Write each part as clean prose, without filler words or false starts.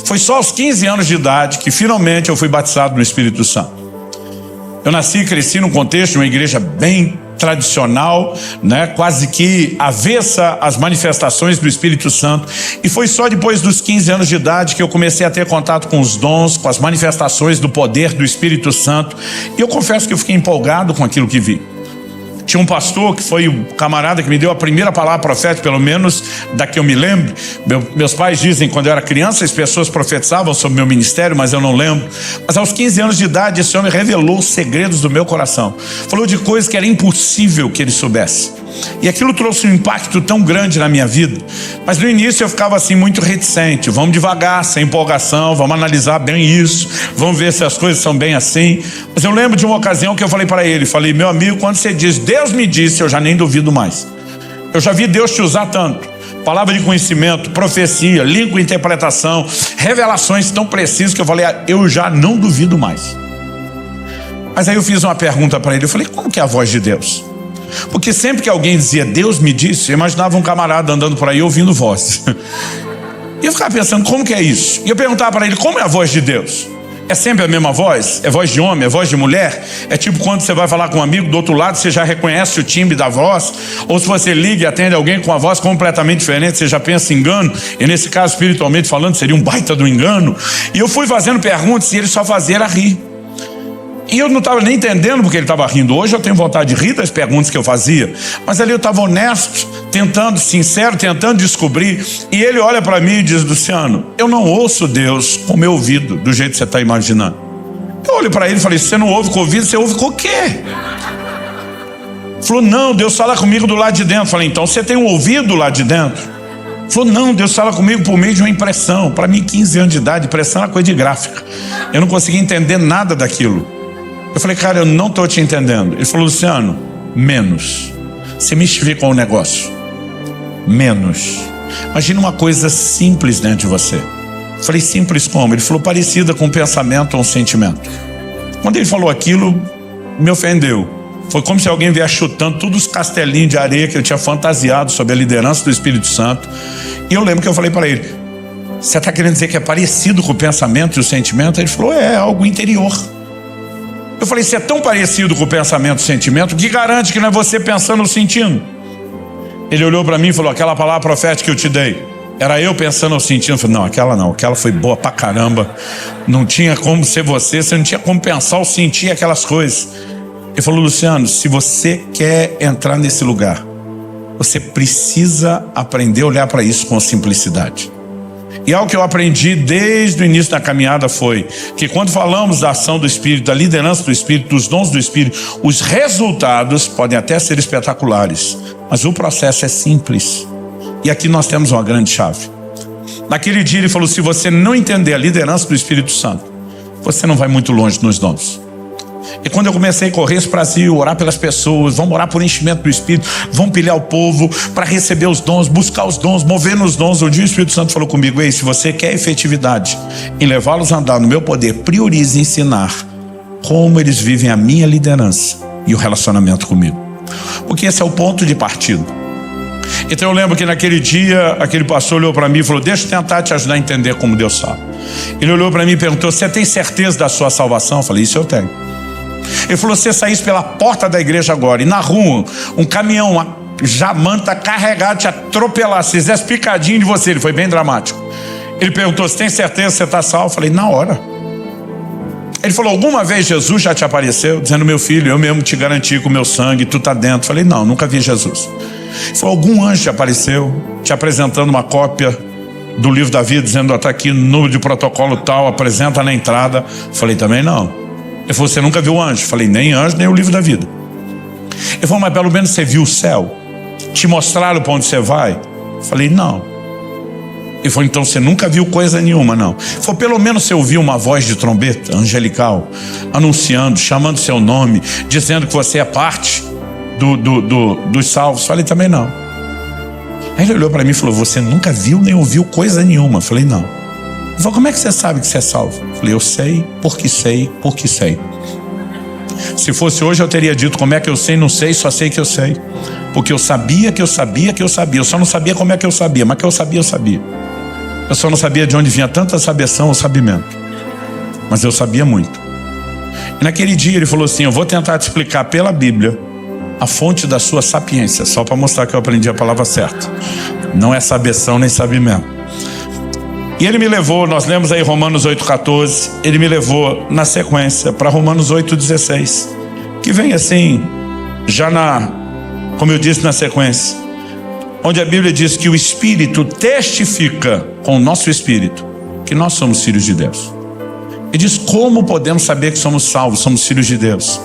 Foi só aos 15 anos de idade que finalmente eu fui batizado no Espírito Santo. Eu nasci e cresci num contexto de uma igreja bem tradicional, né? Quase que avessa às manifestações do Espírito Santo. E foi só depois dos 15 anos de idade que eu comecei a ter contato com os dons, com as manifestações do poder do Espírito Santo. E eu confesso que eu fiquei empolgado com aquilo que vi. Tinha um pastor que foi o camarada que me deu a primeira palavra profética, pelo menos da que eu me lembro. Meus pais dizem que quando eu era criança as pessoas profetizavam sobre o meu ministério, mas eu não lembro. Mas aos 15 anos de idade esse homem revelou os segredos do meu coração. Falou de coisas que era impossível que ele soubesse. E aquilo trouxe um impacto tão grande na minha vida. Mas no início eu ficava assim muito reticente. Vamos devagar, sem empolgação, vamos analisar bem isso, vamos ver se as coisas são bem assim. Mas eu lembro de uma ocasião que eu falei para ele, falei, meu amigo, quando você diz Deus me disse, eu já nem duvido mais. Eu já vi Deus te usar tanto. Palavra de conhecimento, profecia, língua, interpretação, revelações tão precisas que eu falei, eu já não duvido mais. Mas aí eu fiz uma pergunta para ele, eu falei, como que é a voz de Deus? Porque sempre que alguém dizia Deus me disse, eu imaginava um camarada andando por aí ouvindo vozes. E eu ficava pensando, como que é isso? E eu perguntava para ele, como é a voz de Deus? É sempre a mesma voz? É voz de homem? É voz de mulher? É tipo quando você vai falar com um amigo do outro lado, você já reconhece o timbre da voz? Ou se você liga e atende alguém com uma voz completamente diferente, você já pensa em engano? E nesse caso, espiritualmente falando, seria um baita do engano. E eu fui fazendo perguntas e ele só fazia era rir. E eu não estava nem entendendo porque ele estava rindo. Hoje eu tenho vontade de rir das perguntas que eu fazia. Mas ali eu estava honesto, sincero, tentando descobrir. E ele olha para mim e diz, Luciano, eu não ouço Deus com o meu ouvido, do jeito que você está imaginando. Eu olho para ele e falei, você não ouve com o ouvido, você ouve com o quê? Ele falou, não, Deus fala comigo do lado de dentro. Eu falei, então você tem um ouvido lá de dentro? Ele falou, não, Deus fala comigo por meio de uma impressão. Para mim, 15 anos de idade, impressão era coisa de gráfica. Eu não conseguia entender nada daquilo. Eu falei, cara, eu não estou te entendendo. Ele falou, Luciano, menos. Você mistificou o negócio. Menos. Imagina uma coisa simples dentro de você. Eu falei, simples como? Ele falou, parecida com um pensamento ou um sentimento. Quando ele falou aquilo, me ofendeu. Foi como se alguém viesse chutando todos os castelinhos de areia que eu tinha fantasiado sobre a liderança do Espírito Santo. E eu lembro que eu falei para ele, você está querendo dizer que é parecido com o pensamento e o sentimento? Ele falou, é algo interior. Eu falei, se é tão parecido com o pensamento e o sentimento, que garante que não é você pensando ou sentindo? Ele olhou para mim e falou, aquela palavra profética que eu te dei, era eu pensando ou sentindo? Eu falei, não, aquela foi boa pra caramba. Não tinha como ser você não tinha como pensar ou sentir aquelas coisas. Ele falou, Luciano, se você quer entrar nesse lugar, você precisa aprender a olhar para isso com simplicidade. E algo que eu aprendi desde o início da caminhada foi que quando falamos da ação do Espírito, da liderança do Espírito, dos dons do Espírito, os resultados podem até ser espetaculares, mas o processo é simples. E aqui nós temos uma grande chave. Naquele dia ele falou, se você não entender a liderança do Espírito Santo, você não vai muito longe nos dons. E quando eu comecei a correr esse Brasil, orar pelas pessoas, vamos orar por enchimento do Espírito, vamos pilhar o povo para receber os dons, buscar os dons, mover nos dons. Um dia o Espírito Santo falou comigo, ei, se você quer efetividade em levá-los a andar no meu poder, priorize ensinar como eles vivem a minha liderança e o relacionamento comigo. Porque esse é o ponto de partida. Então eu lembro que naquele dia, aquele pastor olhou para mim e falou, deixa eu tentar te ajudar a entender como Deus fala. Ele olhou para mim e perguntou, você tem certeza da sua salvação? Eu falei, isso eu tenho. Ele falou, você saísse pela porta da igreja agora e na rua, um caminhão, uma jamanta carregado te atropelar, se fizesse picadinho de você. Ele foi bem dramático. Ele perguntou, você tem certeza que você está salvo? Eu falei, na hora. Ele falou, alguma vez Jesus já te apareceu? Dizendo, meu filho, eu mesmo te garanti com o meu sangue, tu está dentro. Eu falei, não, nunca vi Jesus. Ele falou, algum anjo te apareceu, te apresentando uma cópia do livro da vida, dizendo, está aqui no número de protocolo tal, apresenta na entrada. Eu falei, também não. Ele falou, você nunca viu anjo? Eu falei, nem anjo, nem o livro da vida. Ele falou, mas pelo menos você viu o céu? Te mostraram para onde você vai? Eu falei, não. Ele falou, então você nunca viu coisa nenhuma, não. Ele falou, pelo menos você ouviu uma voz de trombeta angelical, anunciando, chamando seu nome, dizendo que você é parte dos salvos? Eu falei, também não. Aí ele olhou para mim e falou, você nunca viu nem ouviu coisa nenhuma? Eu falei, não. Ele falou, como é que você sabe que você é salvo? Eu falei, eu sei, porque sei, porque sei. Se fosse hoje eu teria dito, como é que eu sei? Não sei, só sei que eu sei. Porque eu sabia que eu sabia que eu sabia. Eu só não sabia como é que eu sabia, mas que eu sabia, eu sabia. Eu só não sabia de onde vinha tanta sabeção ou sabimento. Mas eu sabia muito. E naquele dia ele falou assim: eu vou tentar te explicar pela Bíblia a fonte da sua sapiência, só para mostrar que eu aprendi a palavra certa. Não é sabeção nem sabimento. E ele me levou, nós lemos aí Romanos 8,14, ele me levou na sequência para Romanos 8,16, que vem assim, já como eu disse, na sequência, onde a Bíblia diz que o Espírito testifica com o nosso Espírito que nós somos filhos de Deus. Ele diz: como podemos saber que somos salvos, somos filhos de Deus?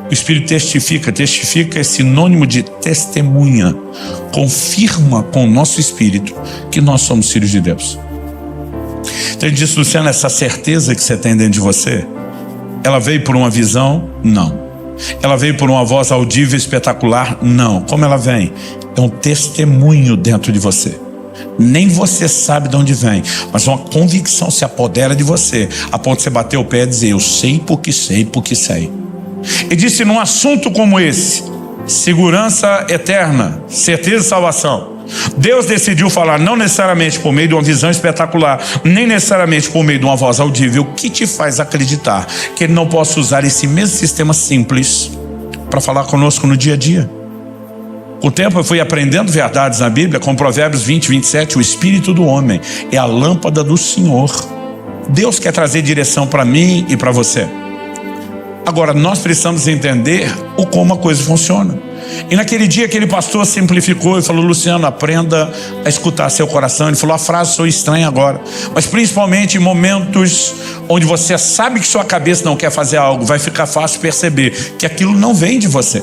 O Espírito testifica é sinônimo de testemunha, confirma com o nosso Espírito que nós somos filhos de Deus. Então ele disse: Luciano, essa certeza que você tem dentro de você, ela veio por uma visão? Não. Ela veio por uma voz audível espetacular? Não. Como ela vem? É um testemunho dentro de você. Nem você sabe de onde vem, mas uma convicção se apodera de você, a ponto de você bater o pé e dizer: eu sei porque sei, porque sei. Ele disse: num assunto como esse, segurança eterna, certeza de salvação, Deus decidiu falar não necessariamente por meio de uma visão espetacular, nem necessariamente por meio de uma voz audível, o que te faz acreditar que Ele não possa usar esse mesmo sistema simples para falar conosco no dia a dia? Com o tempo eu fui aprendendo verdades na Bíblia, com Provérbios 20, 27, o espírito do homem é a lâmpada do Senhor. Deus quer trazer direção para mim e para você. Agora, nós precisamos entender como a coisa funciona. E naquele dia, aquele pastor simplificou e falou: Luciano, aprenda a escutar seu coração. Ele falou: a frase sou estranha agora, mas principalmente em momentos onde você sabe que sua cabeça não quer fazer algo, vai ficar fácil perceber que aquilo não vem de você.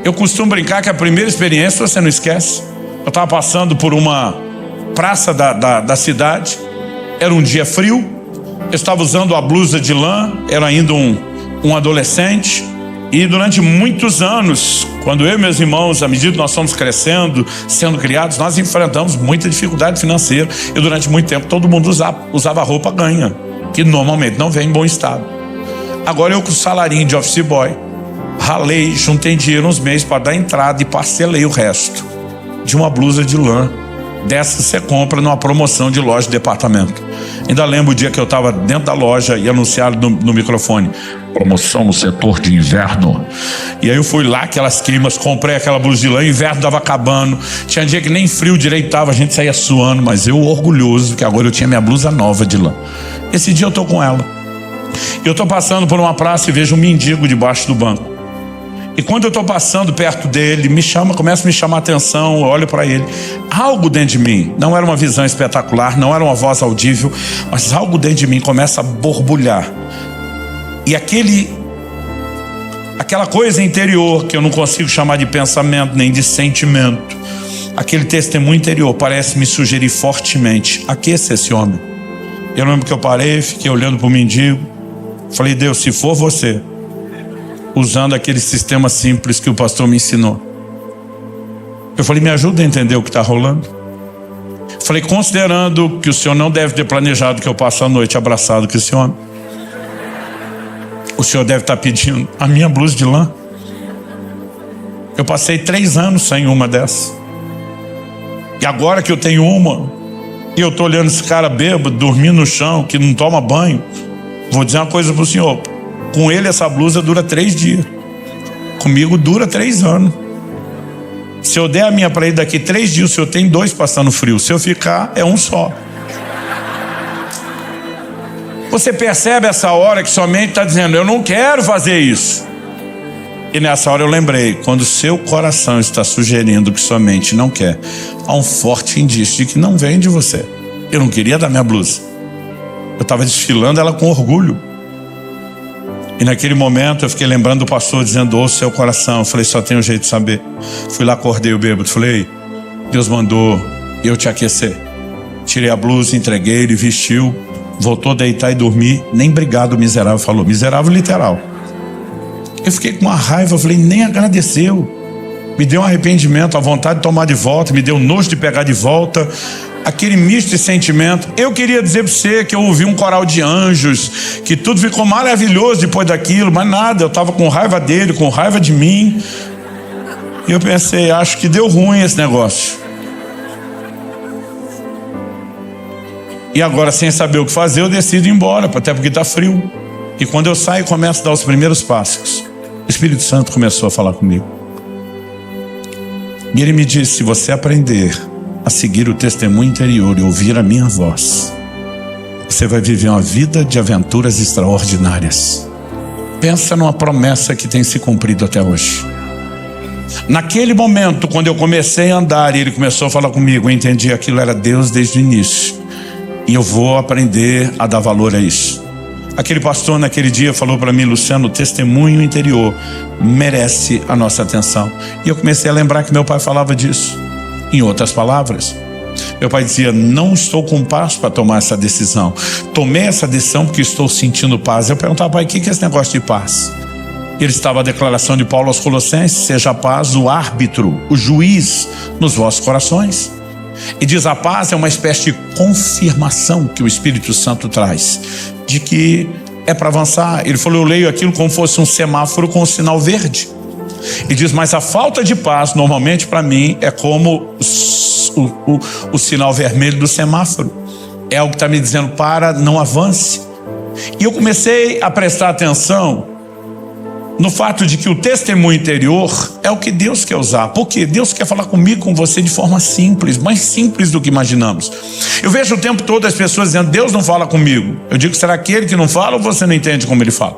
Eu costumo brincar que a primeira experiência você não esquece. Eu estava passando por uma praça da cidade, era um dia frio, eu estava usando a blusa de lã, era ainda um adolescente, e durante muitos anos, quando eu e meus irmãos, à medida que nós fomos crescendo, sendo criados, nós enfrentamos muita dificuldade financeira, e durante muito tempo todo mundo usava roupa ganha, que normalmente não vem em bom estado. Agora eu, com o salarinho de office boy, ralei, juntei dinheiro uns meses para dar entrada e parcelei o resto de uma blusa de lã. Dessa você compra numa promoção de loja de departamento. Ainda lembro o dia que eu estava dentro da loja e anunciaram no microfone: promoção no setor de inverno. E aí eu fui lá, aquelas queimas, comprei aquela blusa de lã, o inverno estava acabando. Tinha dia que nem frio direito estava, a gente saía suando, mas eu orgulhoso que agora eu tinha minha blusa nova de lã. Esse dia eu estou com ela. Eu estou passando por uma praça e vejo um mendigo debaixo do banco. E quando eu estou passando perto dele, começa a me chamar a atenção, eu olho para ele. Algo dentro de mim, não era uma visão espetacular, não era uma voz audível, mas algo dentro de mim começa a borbulhar. E aquela coisa interior, que eu não consigo chamar de pensamento, nem de sentimento, aquele testemunho interior parece me sugerir fortemente: aqueça esse homem. Eu lembro que eu parei, fiquei olhando para o mendigo, falei: Deus, se for você, usando aquele sistema simples que o pastor me ensinou, eu falei: me ajuda a entender o que está rolando. Falei: considerando que o senhor não deve ter planejado que eu passe a noite abraçado com esse homem, o senhor deve estar pedindo a minha blusa de lã. Eu passei 3 anos sem uma dessa, e agora que eu tenho uma, e eu estou olhando esse cara bêbado, dormindo no chão, que não toma banho, vou dizer uma coisa para o senhor: com ele essa blusa dura 3 dias. Comigo dura 3 anos. Se eu der a minha para ele daqui 3 dias, o senhor tem 2 passando frio. Se eu ficar, é um só. Você percebe essa hora que sua mente está dizendo: eu não quero fazer isso. E nessa hora eu lembrei: quando o seu coração está sugerindo que sua mente não quer, há um forte indício de que não vem de você. Eu não queria dar minha blusa, eu estava desfilando ela com orgulho. E naquele momento eu fiquei lembrando do pastor dizendo: ouça seu coração. Eu falei: só tem um jeito de saber. Fui lá, acordei o bêbado, falei: Deus mandou eu te aquecer. Tirei a blusa, entreguei, ele vestiu, voltou a deitar e dormir. Nem obrigado o miserável falou, miserável literal. Eu fiquei com uma raiva, eu falei: nem agradeceu. Me deu um arrependimento, a vontade de tomar de volta, me deu nojo de pegar de volta. Aquele misto de sentimento. Eu queria dizer para você que eu ouvi um coral de anjos, que tudo ficou maravilhoso depois daquilo, mas nada, eu estava com raiva dele, com raiva de mim. E eu pensei: acho que deu ruim esse negócio. E agora, sem saber o que fazer, eu decido ir embora, até porque está frio. E quando eu saio e começo a dar os primeiros passos, o Espírito Santo começou a falar comigo. E ele me disse: se você aprender a seguir o testemunho interior e ouvir a minha voz, você vai viver uma vida de aventuras extraordinárias. Pensa numa promessa que tem se cumprido até hoje. Naquele momento, quando eu comecei a andar e ele começou a falar comigo, eu entendi que aquilo era Deus desde o início. E eu vou aprender a dar valor a isso. Aquele pastor naquele dia falou para mim: Luciano, o testemunho interior merece a nossa atenção. E eu comecei a lembrar que meu pai falava disso. Em outras palavras, meu pai dizia: não estou com paz para tomar essa decisão. Tomei essa decisão porque estou sentindo paz. Eu perguntava: pai, o que é esse negócio de paz? Ele estava a declaração de Paulo aos Colossenses: seja a paz o árbitro, o juiz nos vossos corações. E diz: a paz é uma espécie de confirmação que o Espírito Santo traz, de que é para avançar. Ele falou: eu leio aquilo como fosse um semáforo com um sinal verde. E diz: mas a falta de paz, normalmente para mim, é como o sinal vermelho do semáforo. É algo que está me dizendo: para, não avance. E eu comecei a prestar atenção no fato de que o testemunho interior é o que Deus quer usar. Porque Deus quer falar comigo, com você, de forma simples, mais simples do que imaginamos. Eu vejo o tempo todo as pessoas dizendo: Deus não fala comigo. Eu digo: será aquele que não fala ou você não entende como ele fala?